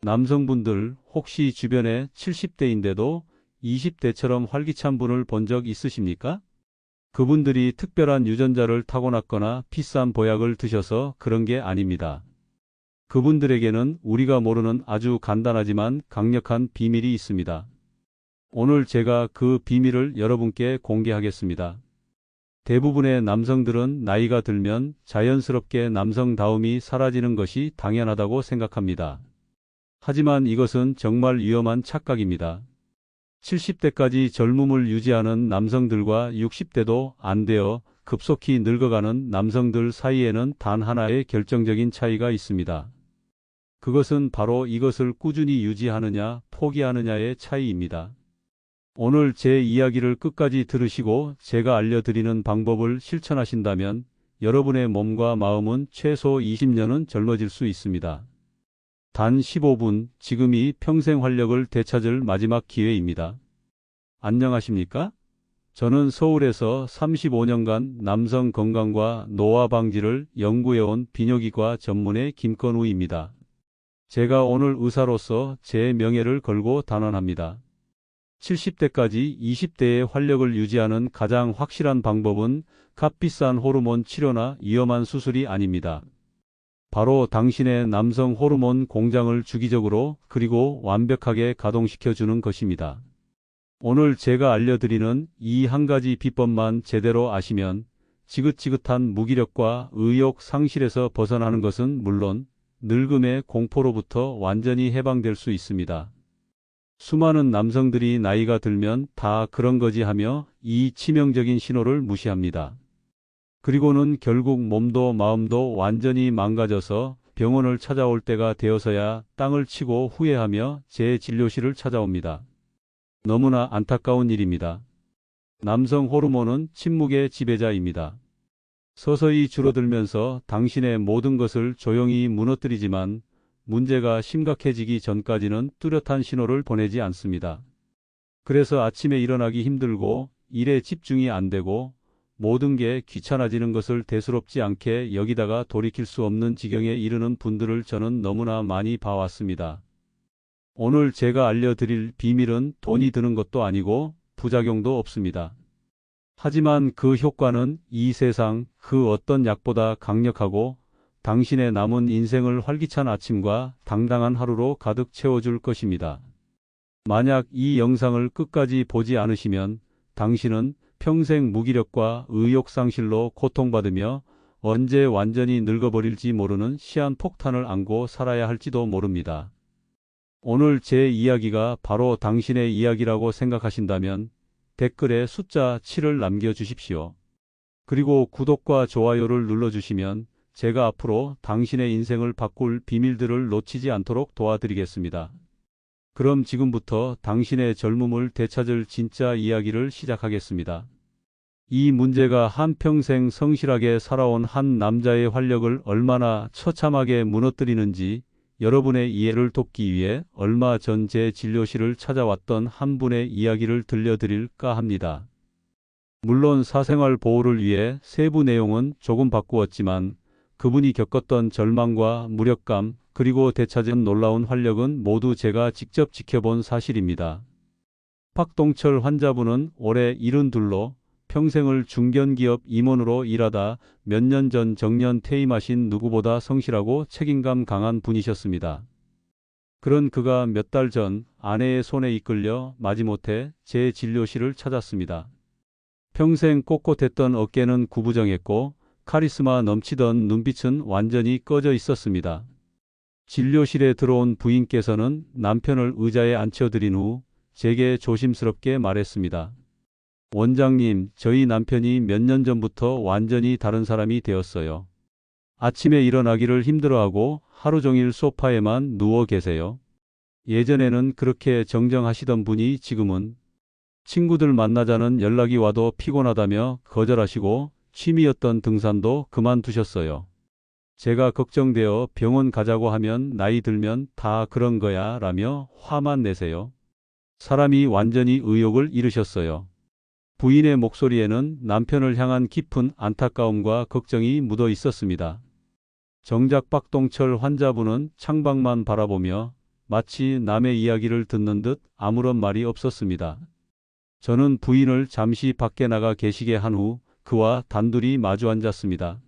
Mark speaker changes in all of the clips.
Speaker 1: 남성분들 혹시 주변에 70대인데도 20대처럼 활기찬 분을 본 적 있으십니까? 그분들이 특별한 유전자를 타고났거나 비싼 보약을 드셔서 그런 게 아닙니다. 그분들에게는 우리가 모르는 아주 간단하지만 강력한 비밀이 있습니다. 오늘 제가 그 비밀을 여러분께 공개하겠습니다. 대부분의 남성들은 나이가 들면 자연스럽게 남성다움이 사라지는 것이 당연하다고 생각합니다. 하지만 이것은 정말 위험한 착각입니다. 70대까지 젊음을 유지하는 남성들과 60대도 안 되어 급속히 늙어가는 남성들 사이에는 단 하나의 결정적인 차이가 있습니다. 그것은 바로 이것을 꾸준히 유지하느냐, 포기하느냐의 차이입니다. 오늘 제 이야기를 끝까지 들으시고 제가 알려드리는 방법을 실천하신다면 여러분의 몸과 마음은 최소 20년은 젊어질 수 있습니다. 단 15분, 지금이 평생 활력을 되찾을 마지막 기회입니다. 안녕하십니까? 저는 서울에서 35년간 남성 건강과 노화 방지를 연구해온 비뇨기과 전문의 김건우입니다. 제가 오늘 의사로서 제 명예를 걸고 단언합니다. 70대까지 20대의 활력을 유지하는 가장 확실한 방법은 값비싼 호르몬 치료나 위험한 수술이 아닙니다. 바로 당신의 남성 호르몬 공장을 주기적으로 그리고 완벽하게 가동시켜주는 것입니다. 오늘 제가 알려드리는 이 한 가지 비법만 제대로 아시면 지긋지긋한 무기력과 의욕 상실에서 벗어나는 것은 물론 늙음의 공포로부터 완전히 해방될 수 있습니다. 수많은 남성들이 나이가 들면 다 그런 거지 하며 이 치명적인 신호를 무시합니다. 그리고는 결국 몸도 마음도 완전히 망가져서 병원을 찾아올 때가 되어서야 땅을 치고 후회하며 제 진료실을 찾아옵니다. 너무나 안타까운 일입니다. 남성 호르몬은 침묵의 지배자입니다. 서서히 줄어들면서 당신의 모든 것을 조용히 무너뜨리지만 문제가 심각해지기 전까지는 뚜렷한 신호를 보내지 않습니다. 그래서 아침에 일어나기 힘들고 일에 집중이 안 되고 모든 게 귀찮아지는 것을 대수롭지 않게 여기다가 돌이킬 수 없는 지경에 이르는 분들을 저는 너무나 많이 봐왔습니다. 오늘 제가 알려드릴 비밀은 돈이 드는 것도 아니고 부작용도 없습니다. 하지만 그 효과는 이 세상 그 어떤 약보다 강력하고 당신의 남은 인생을 활기찬 아침과 당당한 하루로 가득 채워줄 것입니다. 만약 이 영상을 끝까지 보지 않으시면 당신은 평생 무기력과 의욕 상실로 고통받으며 언제 완전히 늙어버릴지 모르는 시한폭탄을 안고 살아야 할지도 모릅니다. 오늘 제 이야기가 바로 당신의 이야기라고 생각하신다면 댓글에 숫자 7을 남겨주십시오. 그리고 구독과 좋아요를 눌러주시면 제가 앞으로 당신의 인생을 바꿀 비밀들을 놓치지 않도록 도와드리겠습니다. 그럼 지금부터 당신의 젊음을 되찾을 진짜 이야기를 시작하겠습니다. 이 문제가 한평생 성실하게 살아온 한 남자의 활력을 얼마나 처참하게 무너뜨리는지 여러분의 이해를 돕기 위해 얼마 전 제 진료실을 찾아왔던 한 분의 이야기를 들려드릴까 합니다. 물론 사생활 보호를 위해 세부 내용은 조금 바꾸었지만 그분이 겪었던 절망과 무력감 그리고 되찾은 놀라운 활력은 모두 제가 직접 지켜본 사실입니다. 박동철 환자분은 올해 72로 평생을 중견기업 임원으로 일하다 몇 년 전 정년 퇴임하신 누구보다 성실하고 책임감 강한 분이셨습니다. 그런 그가 몇 달 전 아내의 손에 이끌려 마지못해 제 진료실을 찾았습니다. 평생 꼿꼿했던 어깨는 구부정했고 카리스마 넘치던 눈빛은 완전히 꺼져 있었습니다. 진료실에 들어온 부인께서는 남편을 의자에 앉혀드린 후 제게 조심스럽게 말했습니다. 원장님, 저희 남편이 몇 년 전부터 완전히 다른 사람이 되었어요. 아침에 일어나기를 힘들어하고 하루 종일 소파에만 누워 계세요. 예전에는 그렇게 정정하시던 분이 지금은 친구들 만나자는 연락이 와도 피곤하다며 거절하시고 취미였던 등산도 그만두셨어요. 제가 걱정되어 병원 가자고 하면 나이 들면 다 그런 거야 라며 화만 내세요. 사람이 완전히 의욕을 잃으셨어요. 부인의 목소리에는 남편을 향한 깊은 안타까움과 걱정이 묻어 있었습니다. 정작 박동철 환자분은 창밖만 바라보며 마치 남의 이야기를 듣는 듯 아무런 말이 없었습니다. 저는 부인을 잠시 밖에 나가 계시게 한 후 그와 단둘이 마주 앉았습니다.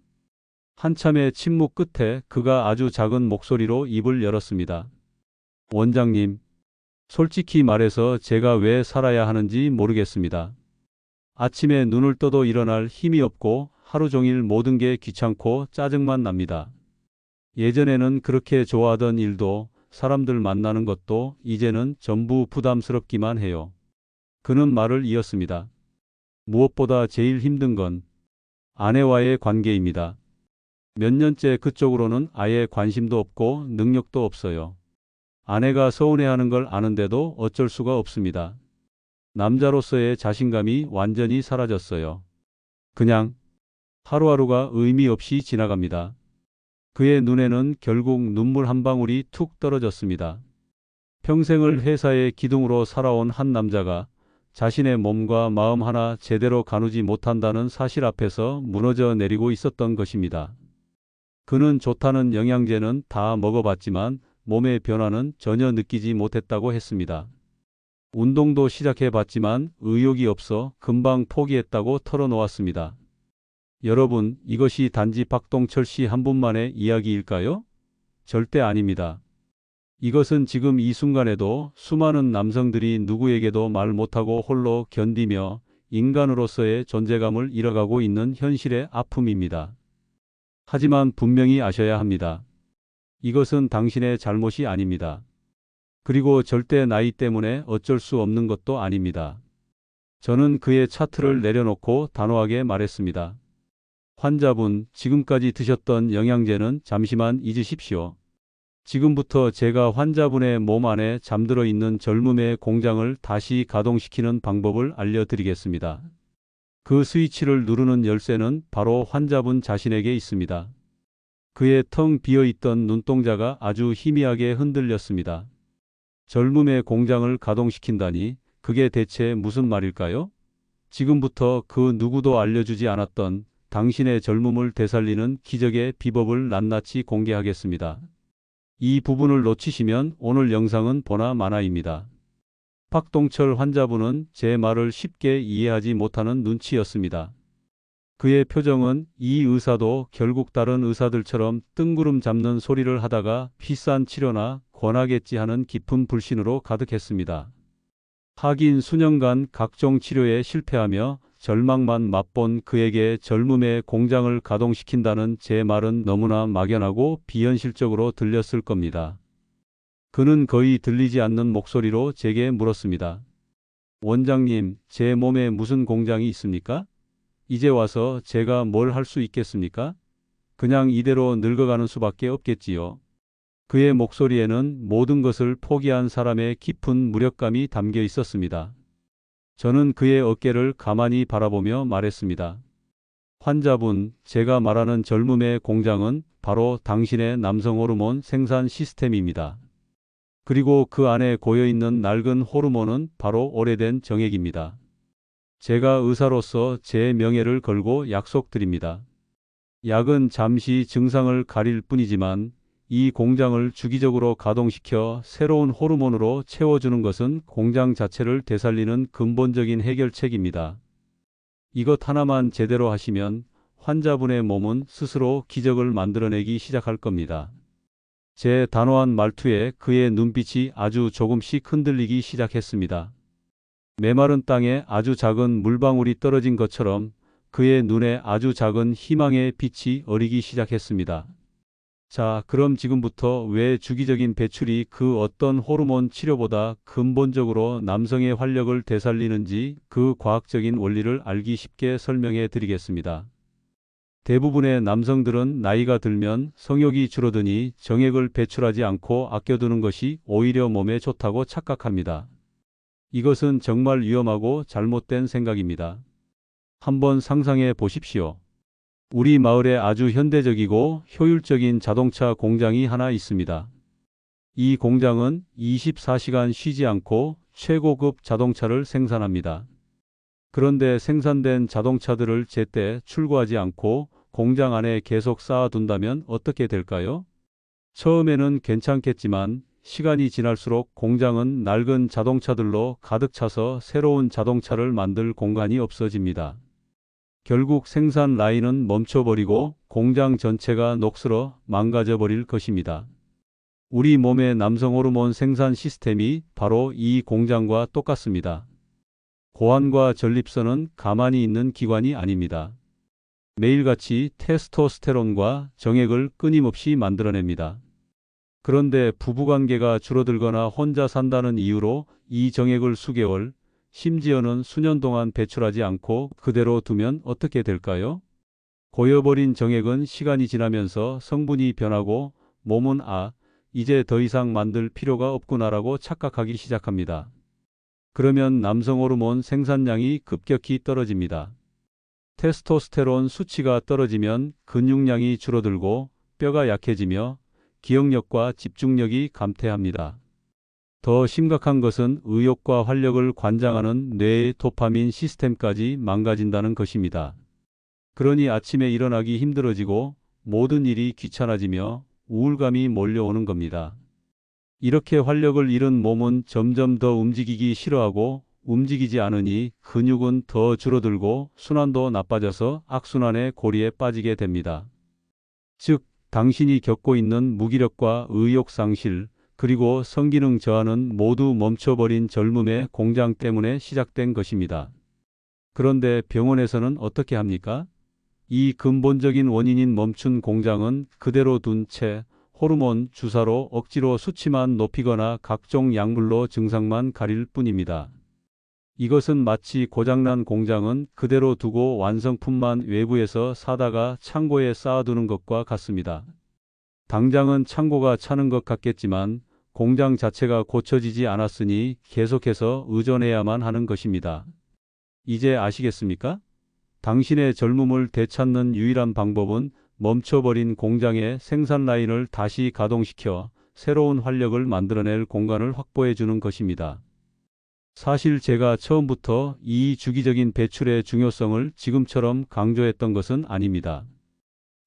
Speaker 1: 한참의 침묵 끝에 그가 아주 작은 목소리로 입을 열었습니다. 원장님, 솔직히 말해서 제가 왜 살아야 하는지 모르겠습니다. 아침에 눈을 떠도 일어날 힘이 없고 하루 종일 모든 게 귀찮고 짜증만 납니다. 예전에는 그렇게 좋아하던 일도 사람들 만나는 것도 이제는 전부 부담스럽기만 해요. 그는 말을 이었습니다. 무엇보다 제일 힘든 건 아내와의 관계입니다. 몇 년째 그쪽으로는 아예 관심도 없고 능력도 없어요. 아내가 서운해하는 걸 아는데도 어쩔 수가 없습니다. 남자로서의 자신감이 완전히 사라졌어요. 그냥 하루하루가 의미 없이 지나갑니다. 그의 눈에는 결국 눈물 한 방울이 툭 떨어졌습니다. 평생을 회사의 기둥으로 살아온 한 남자가 자신의 몸과 마음 하나 제대로 가누지 못한다는 사실 앞에서 무너져 내리고 있었던 것입니다. 그는 좋다는 영양제는 다 먹어봤지만 몸의 변화는 전혀 느끼지 못했다고 했습니다. 운동도 시작해봤지만 의욕이 없어 금방 포기했다고 털어놓았습니다. 여러분, 이것이 단지 박동철 씨 한 분만의 이야기일까요? 절대 아닙니다. 이것은 지금 이 순간에도 수많은 남성들이 누구에게도 말 못하고 홀로 견디며 인간으로서의 존재감을 잃어가고 있는 현실의 아픔입니다. 하지만 분명히 아셔야 합니다. 이것은 당신의 잘못이 아닙니다. 그리고 절대 나이 때문에 어쩔 수 없는 것도 아닙니다. 저는 그의 차트를 내려놓고 단호하게 말했습니다. 환자분, 지금까지 드셨던 영양제는 잠시만 잊으십시오. 지금부터 제가 환자분의 몸 안에 잠들어 있는 젊음의 공장을 다시 가동시키는 방법을 알려드리겠습니다. 그 스위치를 누르는 열쇠는 바로 환자분 자신에게 있습니다. 그의 텅 비어있던 눈동자가 아주 희미하게 흔들렸습니다. 젊음의 공장을 가동시킨다니 그게 대체 무슨 말일까요? 지금부터 그 누구도 알려주지 않았던 당신의 젊음을 되살리는 기적의 비법을 낱낱이 공개하겠습니다. 이 부분을 놓치시면 오늘 영상은 보나 마나입니다. 박동철 환자분은 제 말을 쉽게 이해하지 못하는 눈치였습니다. 그의 표정은 이 의사도 결국 다른 의사들처럼 뜬구름 잡는 소리를 하다가 비싼 치료나 권하겠지 하는 깊은 불신으로 가득했습니다. 하긴 수년간 각종 치료에 실패하며 절망만 맛본 그에게 젊음의 공장을 가동시킨다는 제 말은 너무나 막연하고 비현실적으로 들렸을 겁니다. 그는 거의 들리지 않는 목소리로 제게 물었습니다. 원장님, 제 몸에 무슨 공장이 있습니까? 이제 와서 제가 뭘 할 수 있겠습니까? 그냥 이대로 늙어가는 수밖에 없겠지요. 그의 목소리에는 모든 것을 포기한 사람의 깊은 무력감이 담겨 있었습니다. 저는 그의 어깨를 가만히 바라보며 말했습니다. 환자분, 제가 말하는 젊음의 공장은 바로 당신의 남성 호르몬 생산 시스템입니다. 그리고 그 안에 고여있는 낡은 호르몬은 바로 오래된 정액입니다. 제가 의사로서 제 명예를 걸고 약속드립니다. 약은 잠시 증상을 가릴 뿐이지만 이 공장을 주기적으로 가동시켜 새로운 호르몬으로 채워주는 것은 공장 자체를 되살리는 근본적인 해결책입니다. 이것 하나만 제대로 하시면 환자분의 몸은 스스로 기적을 만들어내기 시작할 겁니다. 제 단호한 말투에 그의 눈빛이 아주 조금씩 흔들리기 시작했습니다. 메마른 땅에 아주 작은 물방울이 떨어진 것처럼 그의 눈에 아주 작은 희망의 빛이 어리기 시작했습니다. 자, 그럼 지금부터 왜 주기적인 배출이 그 어떤 호르몬 치료보다 근본적으로 남성의 활력을 되살리는지 그 과학적인 원리를 알기 쉽게 설명해 드리겠습니다. 대부분의 남성들은 나이가 들면 성욕이 줄어드니 정액을 배출하지 않고 아껴두는 것이 오히려 몸에 좋다고 착각합니다. 이것은 정말 위험하고 잘못된 생각입니다. 한번 상상해 보십시오. 우리 마을에 아주 현대적이고 효율적인 자동차 공장이 하나 있습니다. 이 공장은 24시간 쉬지 않고 최고급 자동차를 생산합니다. 그런데 생산된 자동차들을 제때 출고하지 않고 공장 안에 계속 쌓아둔다면 어떻게 될까요? 처음에는 괜찮겠지만 시간이 지날수록 공장은 낡은 자동차들로 가득 차서 새로운 자동차를 만들 공간이 없어집니다. 결국 생산 라인은 멈춰버리고 공장 전체가 녹슬어 망가져 버릴 것입니다. 우리 몸의 남성 호르몬 생산 시스템이 바로 이 공장과 똑같습니다. 고환과 전립선은 가만히 있는 기관이 아닙니다. 매일같이 테스토스테론과 정액을 끊임없이 만들어냅니다. 그런데 부부관계가 줄어들거나 혼자 산다는 이유로 이 정액을 수개월, 심지어는 수년 동안 배출하지 않고 그대로 두면 어떻게 될까요? 고여버린 정액은 시간이 지나면서 성분이 변하고 몸은 이제 더 이상 만들 필요가 없구나라고 착각하기 시작합니다. 그러면 남성 호르몬 생산량이 급격히 떨어집니다. 테스토스테론 수치가 떨어지면 근육량이 줄어들고 뼈가 약해지며 기억력과 집중력이 감퇴합니다. 더 심각한 것은 의욕과 활력을 관장하는 뇌의 도파민 시스템까지 망가진다는 것입니다. 그러니 아침에 일어나기 힘들어지고 모든 일이 귀찮아지며 우울감이 몰려오는 겁니다. 이렇게 활력을 잃은 몸은 점점 더 움직이기 싫어하고 움직이지 않으니 근육은 더 줄어들고 순환도 나빠져서 악순환의 고리에 빠지게 됩니다. 즉, 당신이 겪고 있는 무기력과 의욕 상실, 그리고 성기능 저하는 모두 멈춰버린 젊음의 공장 때문에 시작된 것입니다. 그런데 병원에서는 어떻게 합니까? 이 근본적인 원인인 멈춘 공장은 그대로 둔 채 호르몬 주사로 억지로 수치만 높이거나 각종 약물로 증상만 가릴 뿐입니다. 이것은 마치 고장난 공장은 그대로 두고 완성품만 외부에서 사다가 창고에 쌓아두는 것과 같습니다. 당장은 창고가 차는 것 같겠지만 공장 자체가 고쳐지지 않았으니 계속해서 의존해야만 하는 것입니다. 이제 아시겠습니까? 당신의 젊음을 되찾는 유일한 방법은 멈춰버린 공장의 생산 라인을 다시 가동시켜 새로운 활력을 만들어낼 공간을 확보해 주는 것입니다. 사실 제가 처음부터 이 주기적인 배출의 중요성을 지금처럼 강조했던 것은 아닙니다.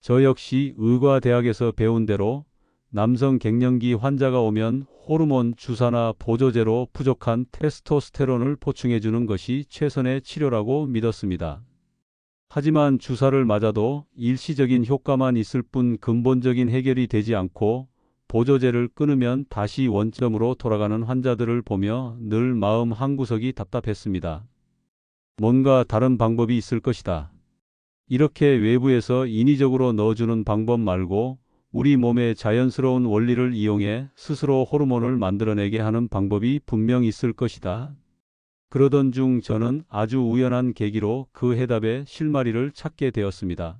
Speaker 1: 저 역시 의과대학에서 배운 대로 남성 갱년기 환자가 오면 호르몬 주사나 보조제로 부족한 테스토스테론을 보충해 주는 것이 최선의 치료라고 믿었습니다. 하지만 주사를 맞아도 일시적인 효과만 있을 뿐 근본적인 해결이 되지 않고 보조제를 끊으면 다시 원점으로 돌아가는 환자들을 보며 늘 마음 한구석이 답답했습니다. 뭔가 다른 방법이 있을 것이다. 이렇게 외부에서 인위적으로 넣어주는 방법 말고 우리 몸의 자연스러운 원리를 이용해 스스로 호르몬을 만들어내게 하는 방법이 분명 있을 것이다. 그러던 중 저는 아주 우연한 계기로 그 해답의 실마리를 찾게 되었습니다.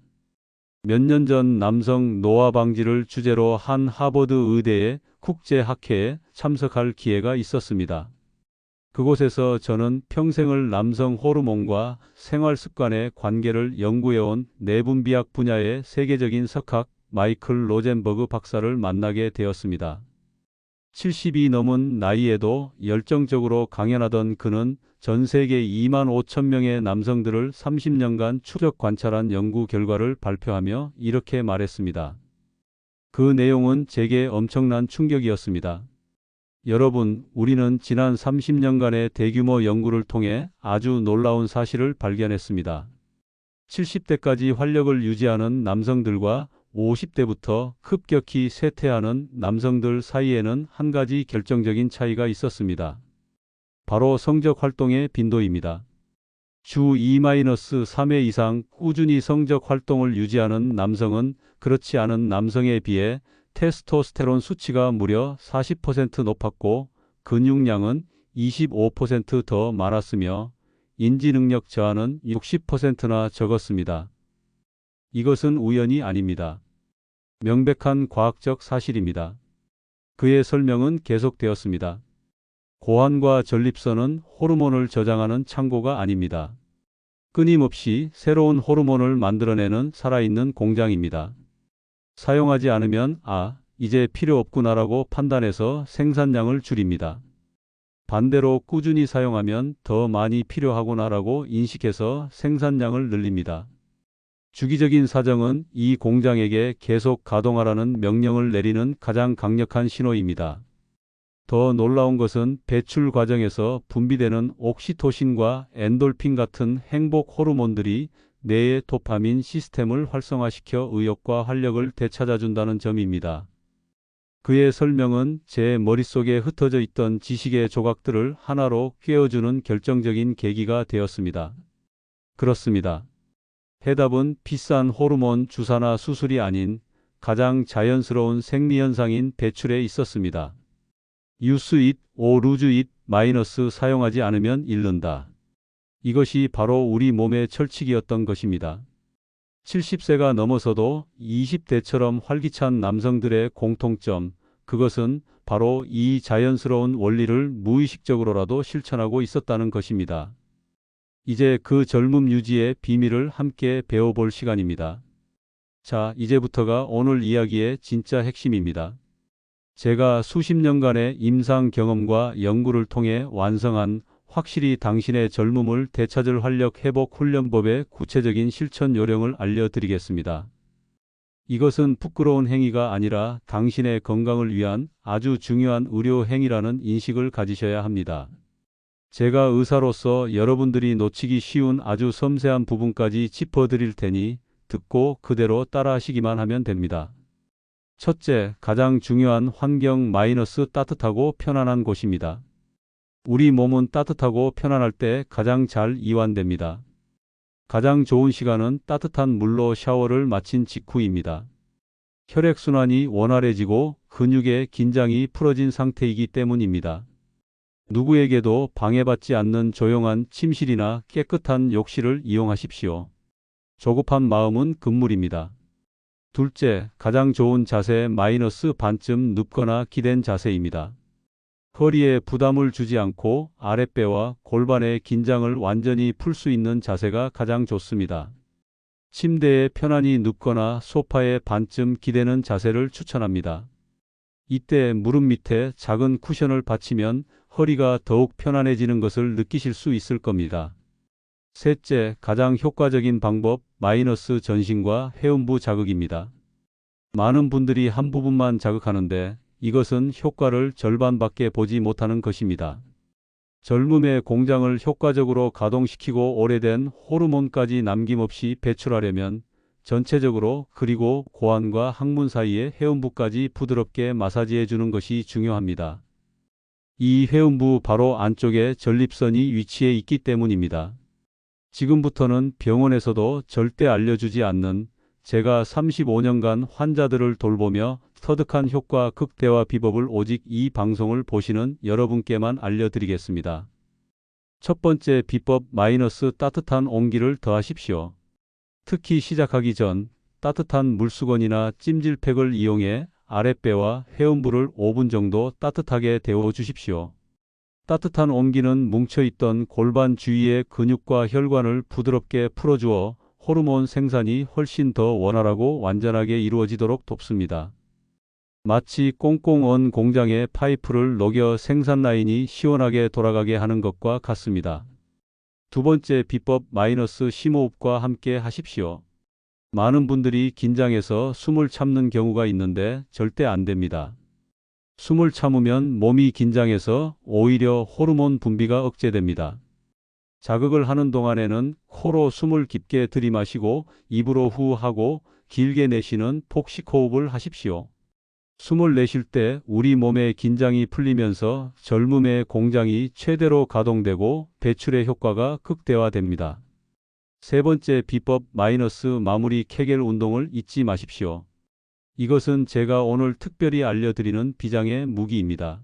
Speaker 1: 몇 년 전 남성 노화 방지를 주제로 한 하버드 의대의 국제학회에 참석할 기회가 있었습니다. 그곳에서 저는 평생을 남성 호르몬과 생활 습관의 관계를 연구해온 내분비학 분야의 세계적인 석학 마이클 로젠버그 박사를 만나게 되었습니다. 70이 넘은 나이에도 열정적으로 강연하던 그는 전 세계 2만 5천 명의 남성들을 30년간 추적 관찰한 연구 결과를 발표하며 이렇게 말했습니다. 그 내용은 제게 엄청난 충격이었습니다. 여러분, 우리는 지난 30년간의 대규모 연구를 통해 아주 놀라운 사실을 발견했습니다. 70대까지 활력을 유지하는 남성들과 50대부터 급격히 쇠퇴하는 남성들 사이에는 한 가지 결정적인 차이가 있었습니다. 바로 성적 활동의 빈도입니다. 주 2-3회 이상 꾸준히 성적 활동을 유지하는 남성은 그렇지 않은 남성에 비해 테스토스테론 수치가 무려 40% 높았고 근육량은 25% 더 많았으며 인지능력 저하는 60%나 적었습니다. 이것은 우연이 아닙니다. 명백한 과학적 사실입니다. 그의 설명은 계속되었습니다. 고환과 전립선은 호르몬을 저장하는 창고가 아닙니다. 끊임없이 새로운 호르몬을 만들어내는 살아있는 공장입니다. 사용하지 않으면 이제 필요 없구나라고 판단해서 생산량을 줄입니다. 반대로 꾸준히 사용하면 더 많이 필요하구나라고 인식해서 생산량을 늘립니다. 주기적인 사정은 이 공장에게 계속 가동하라는 명령을 내리는 가장 강력한 신호입니다. 더 놀라운 것은 배출 과정에서 분비되는 옥시토신과 엔돌핀 같은 행복 호르몬들이 뇌의 도파민 시스템을 활성화시켜 의욕과 활력을 되찾아준다는 점입니다. 그의 설명은 제 머릿속에 흩어져 있던 지식의 조각들을 하나로 꿰어주는 결정적인 계기가 되었습니다. 그렇습니다. 해답은 비싼 호르몬 주사나 수술이 아닌 가장 자연스러운 생리현상인 배출에 있었습니다. use it or lose it 마이너스 사용하지 않으면 잃는다. 이것이 바로 우리 몸의 철칙이었던 것입니다. 70세가 넘어서도 20대처럼 활기찬 남성들의 공통점, 그것은 바로 이 자연스러운 원리를 무의식적으로라도 실천하고 있었다는 것입니다. 이제 그 젊음 유지의 비밀을 함께 배워볼 시간입니다. 자, 이제부터가 오늘 이야기의 진짜 핵심입니다. 제가 수십 년간의 임상 경험과 연구를 통해 완성한 확실히 당신의 젊음을 되찾을 활력 회복 훈련법의 구체적인 실천 요령을 알려드리겠습니다. 이것은 부끄러운 행위가 아니라 당신의 건강을 위한 아주 중요한 의료 행위라는 인식을 가지셔야 합니다. 제가 의사로서 여러분들이 놓치기 쉬운 아주 섬세한 부분까지 짚어드릴 테니 듣고 그대로 따라하시기만 하면 됩니다. 첫째, 가장 중요한 환경 따뜻하고 편안한 곳입니다. 우리 몸은 따뜻하고 편안할 때 가장 잘 이완됩니다. 가장 좋은 시간은 따뜻한 물로 샤워를 마친 직후입니다. 혈액순환이 원활해지고 근육의 긴장이 풀어진 상태이기 때문입니다. 누구에게도 방해받지 않는 조용한 침실이나 깨끗한 욕실을 이용하십시오. 조급한 마음은 금물입니다. 둘째, 가장 좋은 자세 반쯤 눕거나 기댄 자세입니다. 허리에 부담을 주지 않고 아랫배와 골반의 긴장을 완전히 풀 수 있는 자세가 가장 좋습니다. 침대에 편안히 눕거나 소파에 반쯤 기대는 자세를 추천합니다. 이때 무릎 밑에 작은 쿠션을 받치면 허리가 더욱 편안해지는 것을 느끼실 수 있을 겁니다. 셋째, 가장 효과적인 방법 전신과 해음부 자극입니다. 많은 분들이 한 부분만 자극하는데 이것은 효과를 절반밖에 보지 못하는 것입니다. 젊음의 공장을 효과적으로 가동시키고 오래된 호르몬까지 남김없이 배출하려면 전체적으로 그리고 고환과 항문 사이의 해음부까지 부드럽게 마사지해 주는 것이 중요합니다. 이 해음부 바로 안쪽에 전립선이 위치해 있기 때문입니다. 지금부터는 병원에서도 절대 알려주지 않는 제가 35년간 환자들을 돌보며 터득한 효과 극대화 비법을 오직 이 방송을 보시는 여러분께만 알려드리겠습니다. 첫 번째 비법 따뜻한 온기를 더하십시오. 특히 시작하기 전 따뜻한 물수건이나 찜질팩을 이용해 아랫배와 해음부를 5분 정도 따뜻하게 데워 주십시오. 따뜻한 온기는 뭉쳐있던 골반 주위의 근육과 혈관을 부드럽게 풀어주어 호르몬 생산이 훨씬 더 원활하고 완전하게 이루어지도록 돕습니다. 마치 꽁꽁 언 공장의 파이프를 녹여 생산 라인이 시원하게 돌아가게 하는 것과 같습니다. 두 번째 비법 심호흡과 함께 하십시오. 많은 분들이 긴장해서 숨을 참는 경우가 있는데 절대 안 됩니다. 숨을 참으면 몸이 긴장해서 오히려 호르몬 분비가 억제됩니다. 자극을 하는 동안에는 코로 숨을 깊게 들이마시고 입으로 후하고 길게 내쉬는 복식 호흡을 하십시오. 숨을 내쉴 때 우리 몸의 긴장이 풀리면서 젊음의 공장이 최대로 가동되고 배출의 효과가 극대화됩니다. 세 번째 비법 마무리 케겔 운동을 잊지 마십시오. 이것은 제가 오늘 특별히 알려드리는 비장의 무기입니다.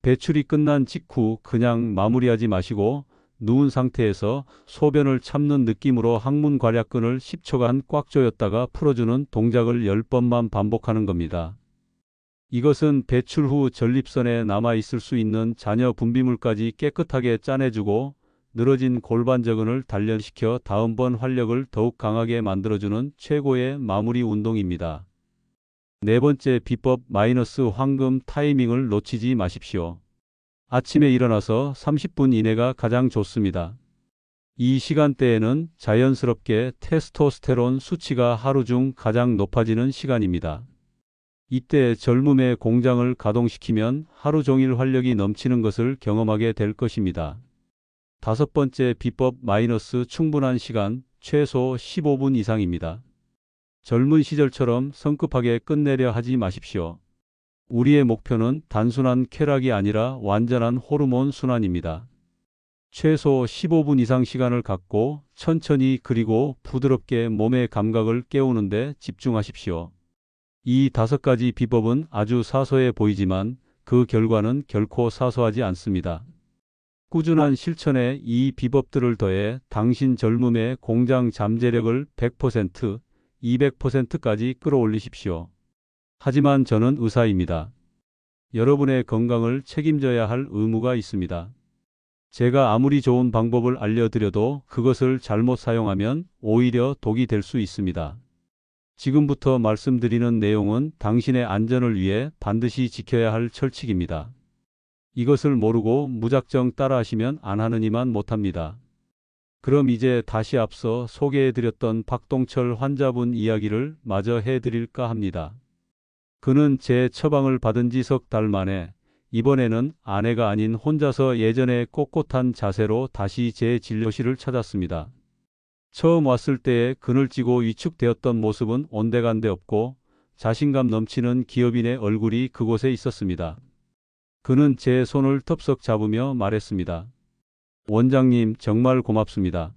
Speaker 1: 배출이 끝난 직후 그냥 마무리하지 마시고 누운 상태에서 소변을 참는 느낌으로 항문 괄약근을 10초간 꽉 조였다가 풀어주는 동작을 10번만 반복하는 겁니다. 이것은 배출 후 전립선에 남아있을 수 있는 잔여 분비물까지 깨끗하게 짜내주고 늘어진 골반저근을 단련시켜 다음번 활력을 더욱 강하게 만들어주는 최고의 마무리 운동입니다. 네 번째 비법 황금 타이밍을 놓치지 마십시오. 아침에 일어나서 30분 이내가 가장 좋습니다. 이 시간대에는 자연스럽게 테스토스테론 수치가 하루 중 가장 높아지는 시간입니다. 이때 젊음의 공장을 가동시키면 하루 종일 활력이 넘치는 것을 경험하게 될 것입니다. 다섯 번째 비법 마이너스 충분한 시간, 최소 15분 이상입니다. 젊은 시절처럼 성급하게 끝내려 하지 마십시오. 우리의 목표는 단순한 쾌락이 아니라 완전한 호르몬 순환입니다. 최소 15분 이상 시간을 갖고 천천히 그리고 부드럽게 몸의 감각을 깨우는 데 집중하십시오. 이 다섯 가지 비법은 아주 사소해 보이지만 그 결과는 결코 사소하지 않습니다. 꾸준한 실천에 이 비법들을 더해 당신 젊음의 공장 잠재력을 100%, 200%까지 끌어올리십시오. 하지만 저는 의사입니다. 여러분의 건강을 책임져야 할 의무가 있습니다. 제가 아무리 좋은 방법을 알려드려도 그것을 잘못 사용하면 오히려 독이 될 수 있습니다. 지금부터 말씀드리는 내용은 당신의 안전을 위해 반드시 지켜야 할 철칙입니다. 이것을 모르고 무작정 따라하시면 안 하느니만 못합니다. 그럼 이제 다시 앞서 소개해드렸던 박동철 환자분 이야기를 마저 해드릴까 합니다. 그는 제 처방을 받은 지 석 달 만에 이번에는 아내가 아닌 혼자서 예전의 꼿꼿한 자세로 다시 제 진료실을 찾았습니다. 처음 왔을 때의 그늘지고 위축되었던 모습은 온데간데 없고 자신감 넘치는 기업인의 얼굴이 그곳에 있었습니다. 그는 제 손을 덥석 잡으며 말했습니다. 원장님, 정말 고맙습니다.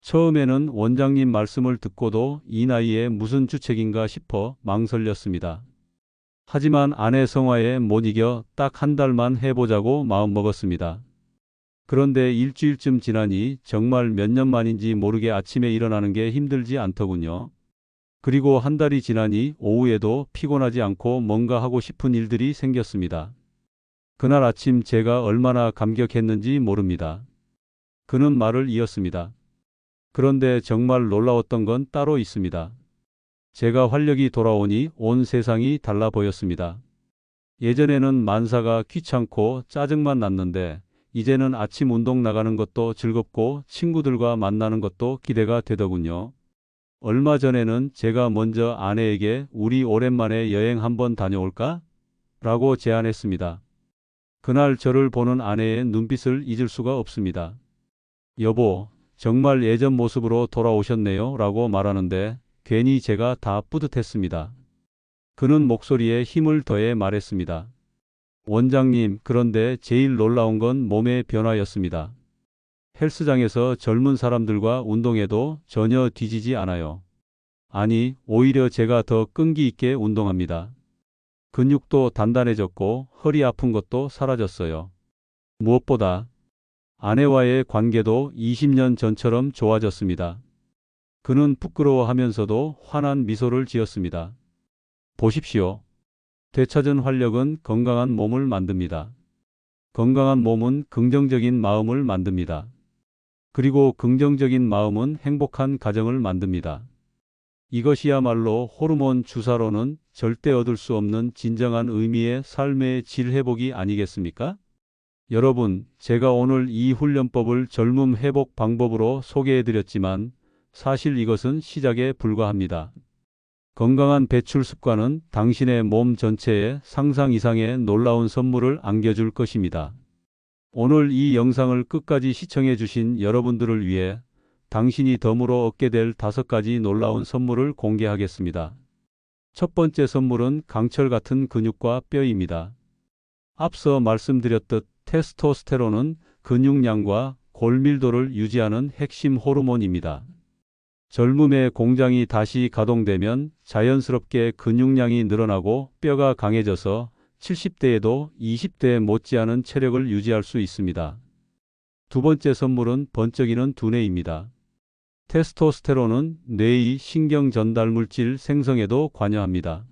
Speaker 1: 처음에는 원장님 말씀을 듣고도 이 나이에 무슨 주책인가 싶어 망설였습니다. 하지만 아내 성화에 못 이겨 딱 한 달만 해보자고 마음먹었습니다. 그런데 일주일쯤 지나니 정말 몇 년 만인지 모르게 아침에 일어나는 게 힘들지 않더군요. 그리고 한 달이 지나니 오후에도 피곤하지 않고 뭔가 하고 싶은 일들이 생겼습니다. 그날 아침 제가 얼마나 감격했는지 모릅니다. 그는 말을 이었습니다. 그런데 정말 놀라웠던 건 따로 있습니다. 제가 활력이 돌아오니 온 세상이 달라 보였습니다. 예전에는 만사가 귀찮고 짜증만 났는데 이제는 아침 운동 나가는 것도 즐겁고 친구들과 만나는 것도 기대가 되더군요. 얼마 전에는 제가 먼저 아내에게 우리 오랜만에 여행 한번 다녀올까? 라고 제안했습니다. 그날 저를 보는 아내의 눈빛을 잊을 수가 없습니다. 여보, 정말 예전 모습으로 돌아오셨네요 라고 말하는데 괜히 제가 다 뿌듯했습니다. 그는 목소리에 힘을 더해 말했습니다. 원장님, 그런데 제일 놀라운 건 몸의 변화였습니다. 헬스장에서 젊은 사람들과 운동해도 전혀 뒤지지 않아요. 아니, 오히려 제가 더 끈기 있게 운동합니다. 근육도 단단해졌고 허리 아픈 것도 사라졌어요. 무엇보다 아내와의 관계도 20년 전처럼 좋아졌습니다. 그는 부끄러워하면서도 환한 미소를 지었습니다. 보십시오. 되찾은 활력은 건강한 몸을 만듭니다. 건강한 몸은 긍정적인 마음을 만듭니다. 그리고 긍정적인 마음은 행복한 가정을 만듭니다. 이것이야말로 호르몬 주사로는 절대 얻을 수 없는 진정한 의미의 삶의 질 회복이 아니겠습니까? 여러분, 제가 오늘 이 훈련법을 젊음 회복 방법으로 소개해드렸지만 사실 이것은 시작에 불과합니다. 건강한 배출 습관은 당신의 몸 전체에 상상 이상의 놀라운 선물을 안겨줄 것입니다. 오늘 이 영상을 끝까지 시청해 주신 여러분들을 위해 당신이 덤으로 얻게 될 5가지 놀라운 선물을 공개하겠습니다. 첫 번째 선물은 강철 같은 근육과 뼈입니다. 앞서 말씀드렸듯 테스토스테론은 근육량과 골밀도를 유지하는 핵심 호르몬입니다. 젊음의 공장이 다시 가동되면 자연스럽게 근육량이 늘어나고 뼈가 강해져서 70대에도 20대 못지않은 체력을 유지할 수 있습니다. 두 번째 선물은 번쩍이는 두뇌입니다. 테스토스테론은 뇌의 신경 전달 물질 생성에도 관여합니다.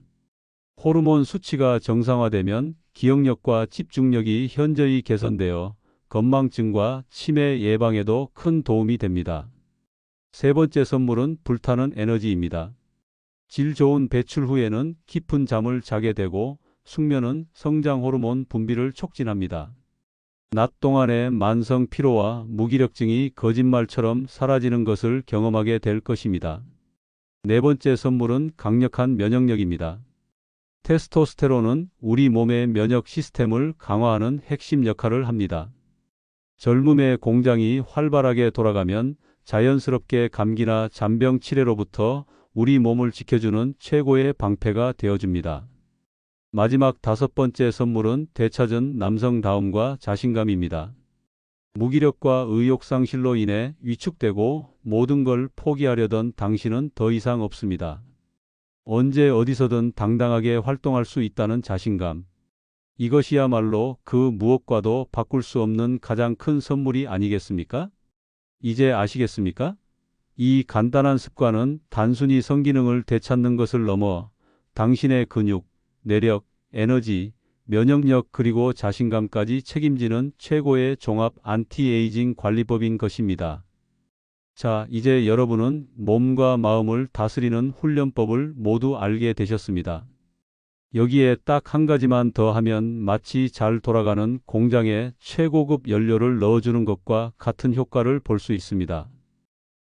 Speaker 1: 호르몬 수치가 정상화되면 기억력과 집중력이 현저히 개선되어 건망증과 치매 예방에도 큰 도움이 됩니다. 세 번째 선물은 불타는 에너지입니다. 질 좋은 배출 후에는 깊은 잠을 자게 되고 숙면은 성장 호르몬 분비를 촉진합니다. 낮 동안의 만성 피로와 무기력증이 거짓말처럼 사라지는 것을 경험하게 될 것입니다. 네 번째 선물은 강력한 면역력입니다. 테스토스테론은 우리 몸의 면역 시스템을 강화하는 핵심 역할을 합니다. 젊음의 공장이 활발하게 돌아가면 자연스럽게 감기나 잔병 치레로부터 우리 몸을 지켜주는 최고의 방패가 되어줍니다. 마지막 5번째 선물은 되찾은 남성다움과 자신감입니다. 무기력과 의욕 상실로 인해 위축되고 모든 걸 포기하려던 당신은 더 이상 없습니다. 언제 어디서든 당당하게 활동할 수 있다는 자신감. 이것이야말로 그 무엇과도 바꿀 수 없는 가장 큰 선물이 아니겠습니까? 이제 아시겠습니까? 이 간단한 습관은 단순히 성기능을 되찾는 것을 넘어 당신의 근육, 내력, 에너지, 면역력 그리고 자신감까지 책임지는 최고의 종합 안티에이징 관리법인 것입니다. 자, 이제 여러분은 몸과 마음을 다스리는 훈련법을 모두 알게 되셨습니다. 여기에 딱 한 가지만 더 하면 마치 잘 돌아가는 공장에 최고급 연료를 넣어주는 것과 같은 효과를 볼 수 있습니다.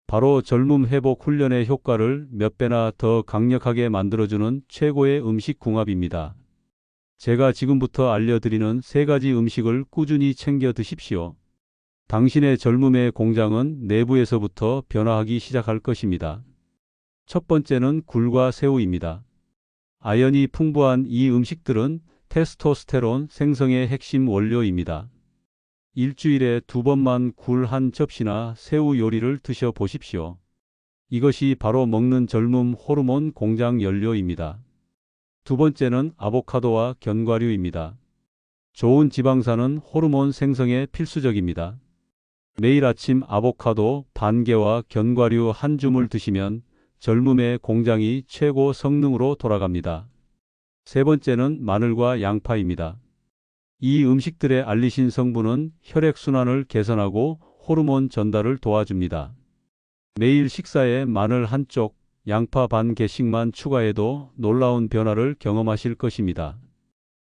Speaker 1: 바로 젊음 회복 훈련의 효과를 몇 배나 더 강력하게 만들어주는 최고의 음식 궁합입니다. 제가 지금부터 알려드리는 3가지 음식을 꾸준히 챙겨 드십시오. 당신의 젊음의 공장은 내부에서부터 변화하기 시작할 것입니다. 첫 번째는 굴과 새우입니다. 아연이 풍부한 이 음식들은 테스토스테론 생성의 핵심 원료입니다. 일주일에 2번만 굴 한 접시나 새우 요리를 드셔 보십시오. 이것이 바로 먹는 젊음 호르몬 공장 연료입니다. 두 번째는 아보카도와 견과류입니다. 좋은 지방산은 호르몬 생성에 필수적입니다. 매일 아침 아보카도 반 개와 견과류 한 줌을 드시면 젊음의 공장이 최고 성능으로 돌아갑니다. 세 번째는 마늘과 양파입니다. 이 음식들의 알리신 성분은 혈액순환을 개선하고 호르몬 전달을 도와줍니다. 매일 식사에 마늘 한 쪽, 양파 반 개씩만 추가해도 놀라운 변화를 경험하실 것입니다.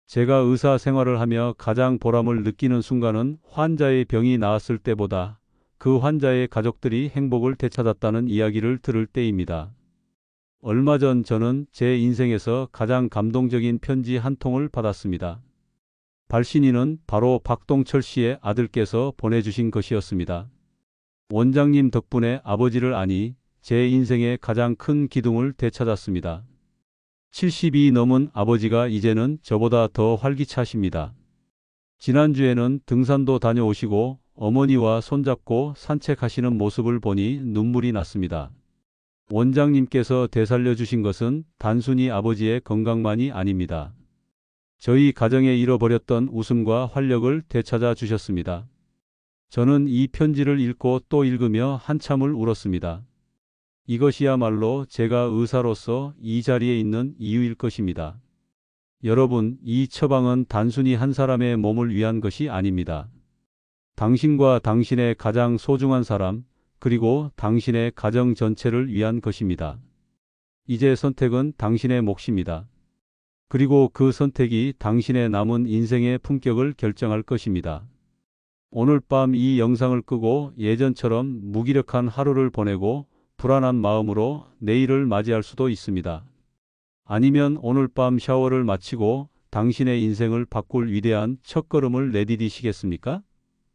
Speaker 1: 제가 의사 생활을 하며 가장 보람을 느끼는 순간은 환자의 병이 나았을 때보다 그 환자의 가족들이 행복을 되찾았다는 이야기를 들을 때입니다. 얼마 전 저는 제 인생에서 가장 감동적인 편지 한 통을 받았습니다. 발신인은 바로 박동철 씨의 아들께서 보내주신 것이었습니다. 원장님 덕분에 아버지를 아니 제 인생의 가장 큰 기둥을 되찾았습니다. 70이 넘은 아버지가 이제는 저보다 더 활기차십니다. 지난주에는 등산도 다녀오시고 어머니와 손잡고 산책하시는 모습을 보니 눈물이 났습니다. 원장님께서 되살려 주신 것은 단순히 아버지의 건강만이 아닙니다. 저희 가정에 잃어버렸던 웃음과 활력을 되찾아 주셨습니다. 저는 이 편지를 읽고 또 읽으며 한참을 울었습니다. 이것이야말로 제가 의사로서 이 자리에 있는 이유일 것입니다. 여러분, 이 처방은 단순히 한 사람의 몸을 위한 것이 아닙니다. 당신과 당신의 가장 소중한 사람, 그리고 당신의 가정 전체를 위한 것입니다. 이제 선택은 당신의 몫입니다. 그리고 그 선택이 당신의 남은 인생의 품격을 결정할 것입니다. 오늘 밤 이 영상을 끄고 예전처럼 무기력한 하루를 보내고 불안한 마음으로 내일을 맞이할 수도 있습니다. 아니면 오늘 밤 샤워를 마치고 당신의 인생을 바꿀 위대한 첫걸음을 내디디시겠습니까?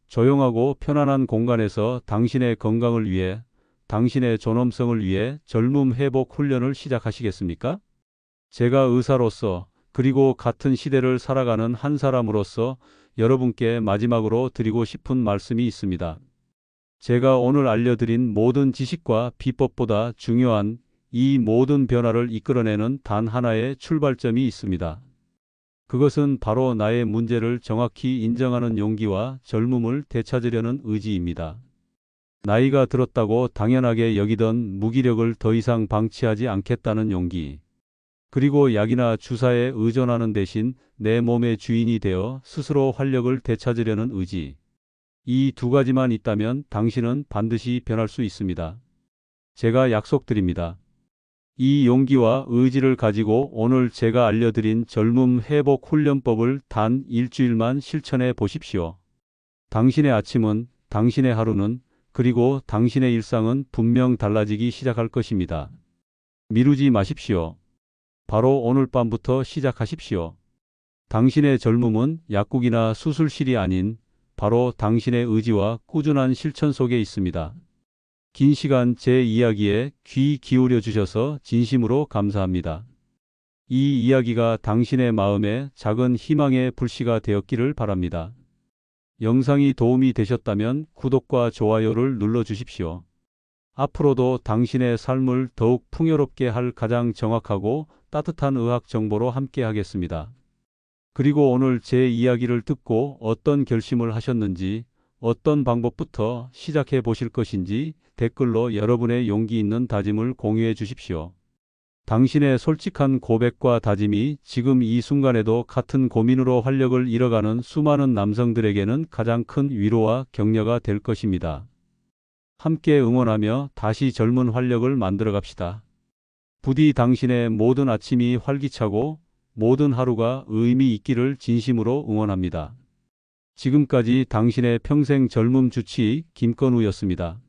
Speaker 1: 조용하고 편안한 공간에서 당신의 건강을 위해, 당신의 존엄성을 위해 젊음 회복 훈련을 시작하시겠습니까? 제가 의사로서 그리고 같은 시대를 살아가는 한 사람으로서 여러분께 마지막으로 드리고 싶은 말씀이 있습니다. 제가 오늘 알려드린 모든 지식과 비법보다 중요한 이 모든 변화를 이끌어내는 단 하나의 출발점이 있습니다. 그것은 바로 나의 문제를 정확히 인정하는 용기와 젊음을 되찾으려는 의지입니다. 나이가 들었다고 당연하게 여기던 무기력을 더 이상 방치하지 않겠다는 용기. 그리고 약이나 주사에 의존하는 대신 내 몸의 주인이 되어 스스로 활력을 되찾으려는 의지. 이 2가지만 있다면 당신은 반드시 변할 수 있습니다. 제가 약속드립니다. 이 용기와 의지를 가지고 오늘 제가 알려드린 젊음 회복 훈련법을 단 일주일만 실천해 보십시오. 당신의 아침은, 당신의 하루는, 그리고 당신의 일상은 분명 달라지기 시작할 것입니다. 미루지 마십시오. 바로 오늘 밤부터 시작하십시오. 당신의 젊음은 약국이나 수술실이 아닌 바로 당신의 의지와 꾸준한 실천 속에 있습니다. 긴 시간 제 이야기에 귀 기울여 주셔서 진심으로 감사합니다. 이 이야기가 당신의 마음에 작은 희망의 불씨가 되었기를 바랍니다. 영상이 도움이 되셨다면 구독과 좋아요를 눌러 주십시오. 앞으로도 당신의 삶을 더욱 풍요롭게 할 가장 정확하고 따뜻한 의학 정보로 함께 하겠습니다. 그리고 오늘 제 이야기를 듣고 어떤 결심을 하셨는지, 어떤 방법부터 시작해 보실 것인지 댓글로 여러분의 용기 있는 다짐을 공유해 주십시오. 당신의 솔직한 고백과 다짐이 지금 이 순간에도 같은 고민으로 활력을 잃어가는 수많은 남성들에게는 가장 큰 위로와 격려가 될 것입니다. 함께 응원하며 다시 젊은 활력을 만들어 갑시다. 부디 당신의 모든 아침이 활기차고 모든 하루가 의미 있기를 진심으로 응원합니다. 지금까지 당신의 평생 젊음 주치의 김건우였습니다.